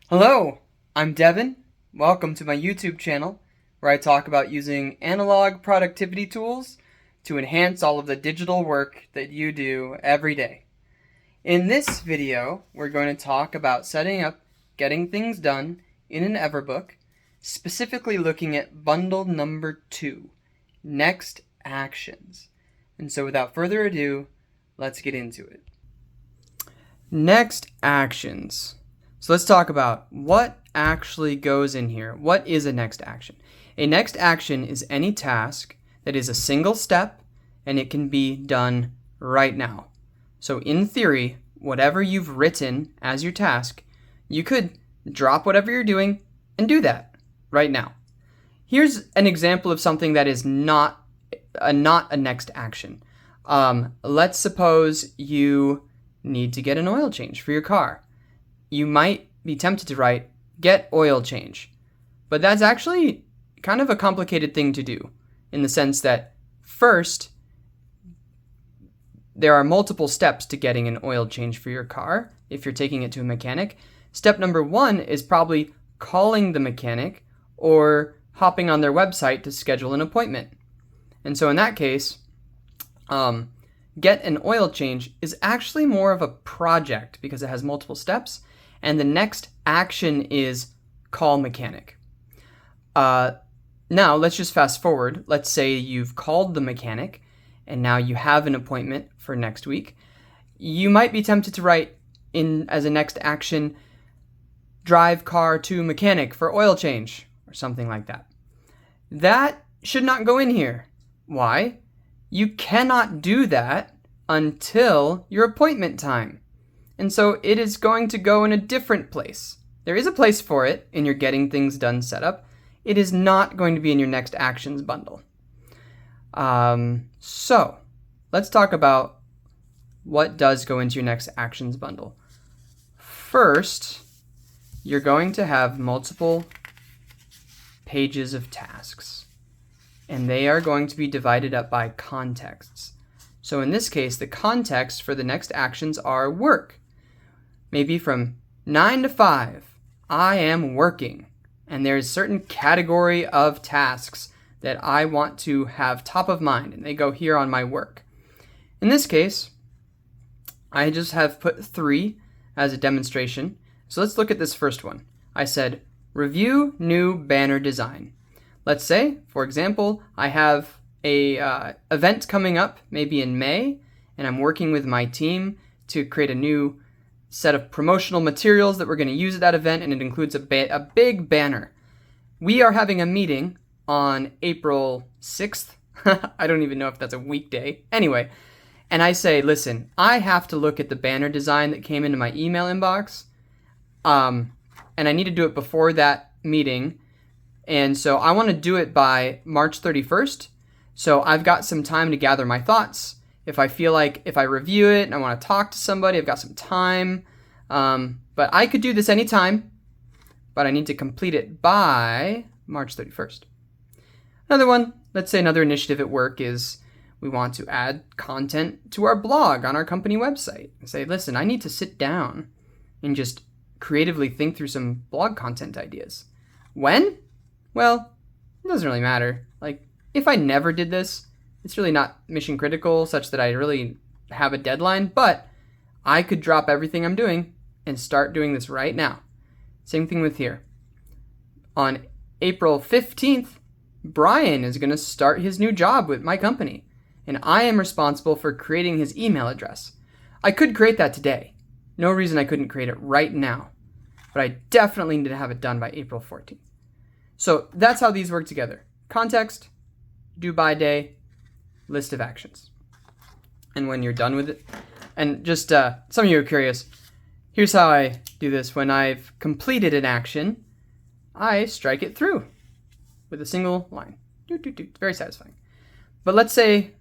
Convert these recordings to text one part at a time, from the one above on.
Hello, I'm Devin. Welcome to my YouTube channel where I talk about using analog productivity tools to enhance all of the digital work that you do every day. In this video, we're going to talk about setting up getting things done in an Everbook, specifically looking at bundle number 2, next actions. And so without further ado, let's get into it. Next actions. So let's talk about what actually goes in here. What is a next action? A next action is any task that is a single step and it can be done right now. So in theory, whatever you've written as your task, you could drop whatever you're doing and do that right now. Here's an example of something that is not a next action. Let's suppose you need to get an oil change for your car. You might be tempted to write, get oil change. But that's actually kind of a complicated thing to do in the sense that first, there are multiple steps to getting an oil change for your car if you're taking it to a mechanic. Step number 1 is probably calling the mechanic or hopping on their website to schedule an appointment. And so in that case, get an oil change is actually more of a project because it has multiple steps. And the next action is call mechanic. Now, let's just fast forward. Let's say you've called the mechanic and now you have an appointment for next week. You might be tempted to write in as a next action, drive car to mechanic for oil change or something like that. That should not go in here. Why? You cannot do that until your appointment time. And so it is going to go in a different place. There is a place for it in your getting things done setup. It is not going to be in your next actions bundle. So let's talk about what does go into your next actions bundle. First, you're going to have multiple pages of tasks, and they are going to be divided up by contexts. So in this case, the context for the next actions are work. Maybe from 9 to 5, I am working, and there's a certain category of tasks that I want to have top of mind, and they go here on my work. In this case, I just have put 3 as a demonstration. So let's look at this first one. I said, review new banner design. Let's say, for example, I have a event coming up, maybe in May, and I'm working with my team to create a new set of promotional materials that we're going to use at that event, and it includes a big banner. We are having a meeting on April 6th. I don't even know if that's a weekday. Anyway, and I say, listen, I have to look at the banner design that came into my email inbox, and I need to do it before that meeting, and so I want to do it by March 31st, so I've got some time to gather my thoughts. If I feel like if I review it and I want to talk to somebody, I've got some time. But I could do this anytime, but I need to complete it by March 31st. Another one, let's say another initiative at work is we want to add content to our blog on our company website. And say, listen, I need to sit down and just creatively think through some blog content ideas. When? Well, it doesn't really matter. Like, if I never did this, it's really not mission critical such that I really have a deadline, but I could drop everything I'm doing and start doing this right now. Same thing with here. On April 15th, Brian is going to start his new job with my company, and I am responsible for creating his email address. I could create that today. No reason I couldn't create it right now, but I definitely need to have it done by April 14th. So that's how these work together. Context, due by day, list of actions. And when you're done with it, and just some of you are curious, here's how I do this. When I've completed an action, I strike it through with a single line. It's very satisfying. But let's say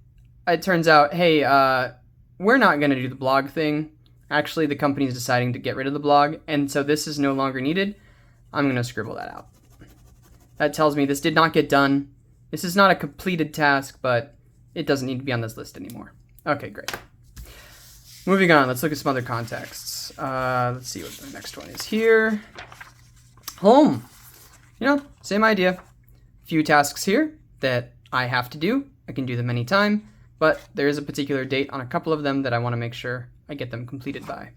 it turns out, hey, we're not going to do the blog thing. Actually, the company is deciding to get rid of the blog, and so this is no longer needed. I'm going to scribble that out. That tells me this did not get done. This is not a completed task, but it doesn't need to be on this list anymore. Okay, great. Moving on, let's look at some other contexts. Let's see what the next one is here. Home, same idea. Few tasks here that I have to do. I can do them anytime, but there is a particular date on a couple of them that I want to make sure I get them completed by.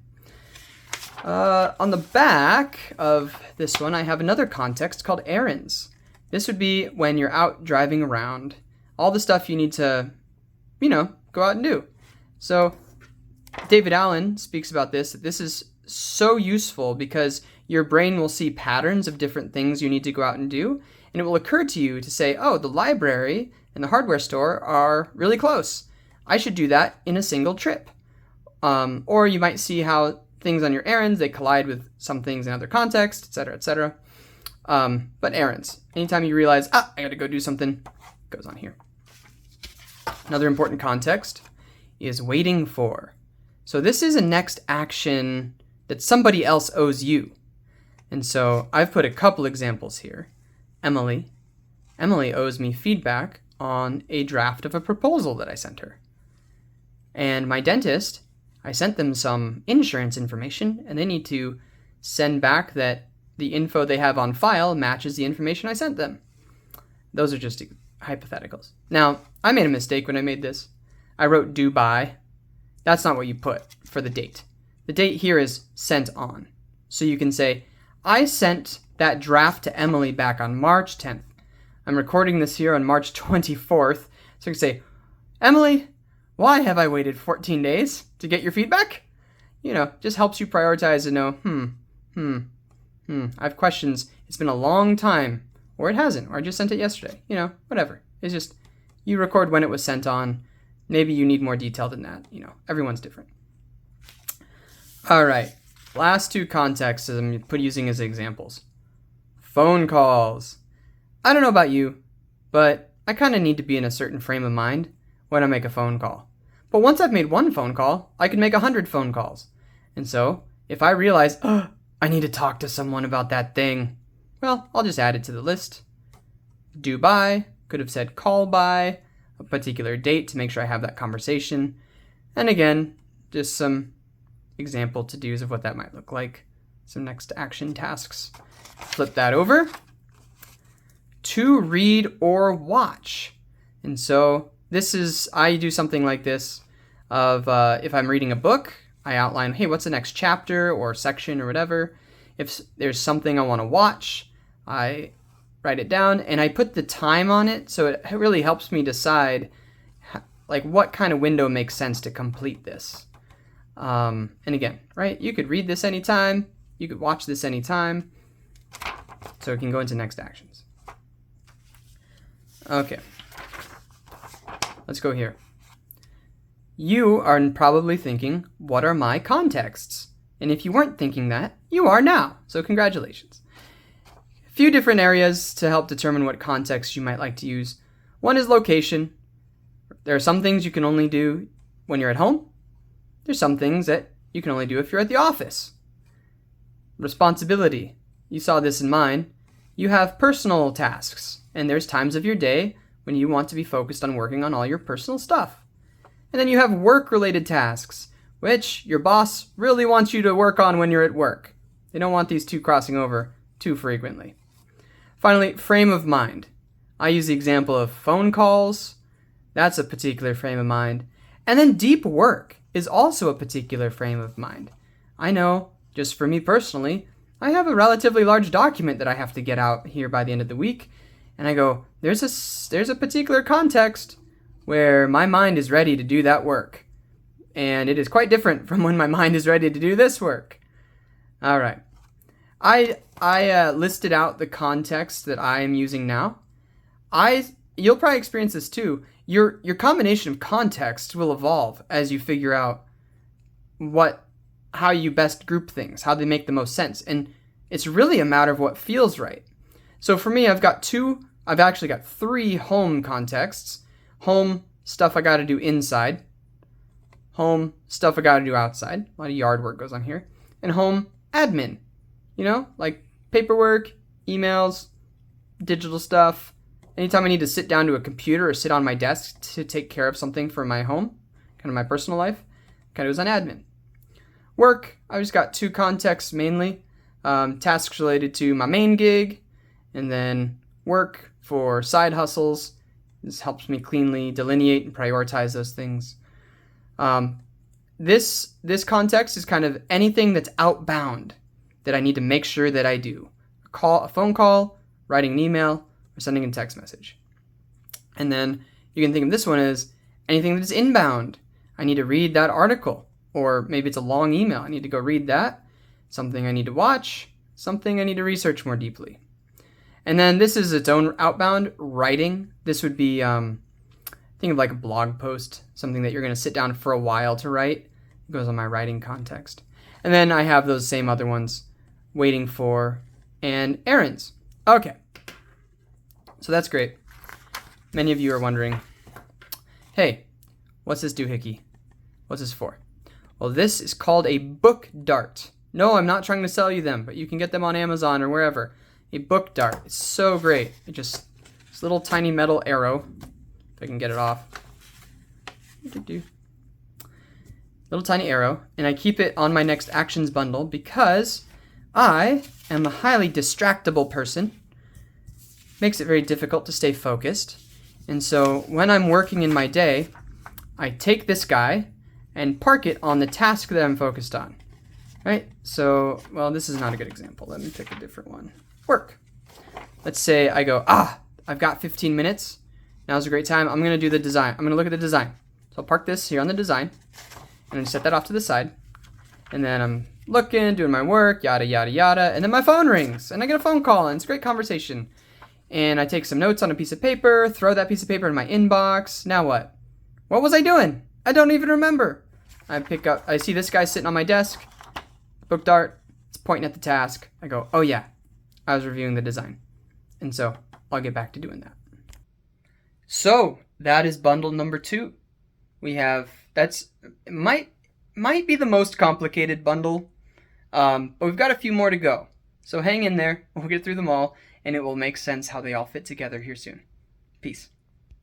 On the back of this one, I have another context called errands. This would be when you're out driving around, all the stuff you need to, go out and do. So David Allen speaks about this, that this is so useful because your brain will see patterns of different things you need to go out and do, and it will occur to you to say, oh, the library and the hardware store are really close. I should do that in a single trip. Or you might see how things on your errands, they collide with some things in other contexts, etc., etc. But errands, anytime you realize, I gotta go do something, it goes on here. Another important context is waiting for. So this is a next action that somebody else owes you. And so I've put a couple examples here. Emily owes me feedback on a draft of a proposal that I sent her. And my dentist, I sent them some insurance information, and they need to send back that the info they have on file matches the information I sent them. Those are just hypotheticals. Now, I made a mistake when I made this. I wrote due by. That's not what you put for the date. The date here is sent on. So you can say, I sent that draft to Emily back on March 10th. I'm recording this here on March 24th. So you can say, Emily, why have I waited 14 days to get your feedback? Just helps you prioritize and know, I have questions. It's been a long time, or it hasn't, or I just sent it yesterday. Whatever. It's just, you record when it was sent on. Maybe you need more detail than that. Everyone's different. All right. Last two contexts I'm using as examples. Phone calls. I don't know about you, but I kind of need to be in a certain frame of mind when I make a phone call. But once I've made one phone call, I can make 100 phone calls. And so, if I realize, I need to talk to someone about that thing, well, I'll just add it to the list. Due by, could have said call by, a particular date to make sure I have that conversation. And again, just some example to-dos of what that might look like. Some next action tasks. Flip that over. To read or watch. And so I do something like this of if I'm reading a book, I outline, hey, what's the next chapter or section or whatever. If there's something I want to watch, I write it down and I put the time on it, so it really helps me decide what kind of window makes sense to complete this. And again, right, you could read this anytime, you could watch this anytime, so it can go into next actions. Okay. Let's go here. You are probably thinking, what are my contexts? And if you weren't thinking that, you are now. So congratulations. A few different areas to help determine what context you might like to use. One is location. There are some things you can only do when you're at home. There's some things that you can only do if you're at the office. Responsibility. You saw this in mine. You have personal tasks, and there's times of your day when you want to be focused on working on all your personal stuff. And then you have work-related tasks, which your boss really wants you to work on when you're at work. They don't want these two crossing over too frequently. Finally, frame of mind. I use the example of phone calls. That's a particular frame of mind. And then deep work is also a particular frame of mind. I know, just for me personally, I have a relatively large document that I have to get out here by the end of the week. And I go, there's a particular context where my mind is ready to do that work. And it is quite different from when my mind is ready to do this work. All right. I listed out the context that I am using now. You'll probably experience this too. Your combination of contexts will evolve as you figure out how you best group things, how they make the most sense. And it's really a matter of what feels right. So for me, I've actually got 3 home contexts. Home, stuff I got to do inside. Home, stuff I got to do outside. A lot of yard work goes on here. And home, admin. Like paperwork, emails, digital stuff. Anytime I need to sit down to a computer or sit on my desk to take care of something for my home, kind of my personal life, kind of goes on admin. Work, I just got 2 contexts mainly. tasks related to my main gig, and then work for side hustles. This helps me cleanly delineate and prioritize those things. This context is kind of anything that's outbound that I need to make sure that I do. A phone call, writing an email, or sending a text message. And then you can think of this one as anything that's inbound. I need to read that article, or maybe it's a long email. I need to go read that. Something I need to watch, something I need to research more deeply. And then this is its own outbound, writing. This would be, think of like a blog post, something that you're going to sit down for a while to write. It goes on my writing context. And then I have those same other ones, waiting for and errands. Okay, so that's great. Many of you are wondering, hey, what's this doohickey? What's this for? Well, this is called a book dart. No, I'm not trying to sell you them, but you can get them on Amazon or wherever. A book dart. It's so great. This little tiny metal arrow. If I can get it off. Little tiny arrow. And I keep it on my next actions bundle because I am a highly distractible person. Makes it very difficult to stay focused. And so when I'm working in my day, I take this guy and park it on the task that I'm focused on. Right? So, well, this is not a good example. Let me pick a different one. Work. Let's say I go, I've got 15 minutes. Now's a great time. I'm going to do the design. I'm going to look at the design. So I'll park this here on the design. And then set that off to the side. And then I'm looking, doing my work, yada, yada, yada. And then my phone rings. And I get a phone call. And it's a great conversation. And I take some notes on a piece of paper, throw that piece of paper in my inbox. Now what? What was I doing? I don't even remember. I see this guy sitting on my desk. Book dart. It's pointing at the task. I go, oh yeah, I was reviewing the design. And so I'll get back to doing that. So that is bundle number 2. Might be the most complicated bundle, but we've got a few more to go. So hang in there. We'll get through them all, and it will make sense how they all fit together here soon. Peace.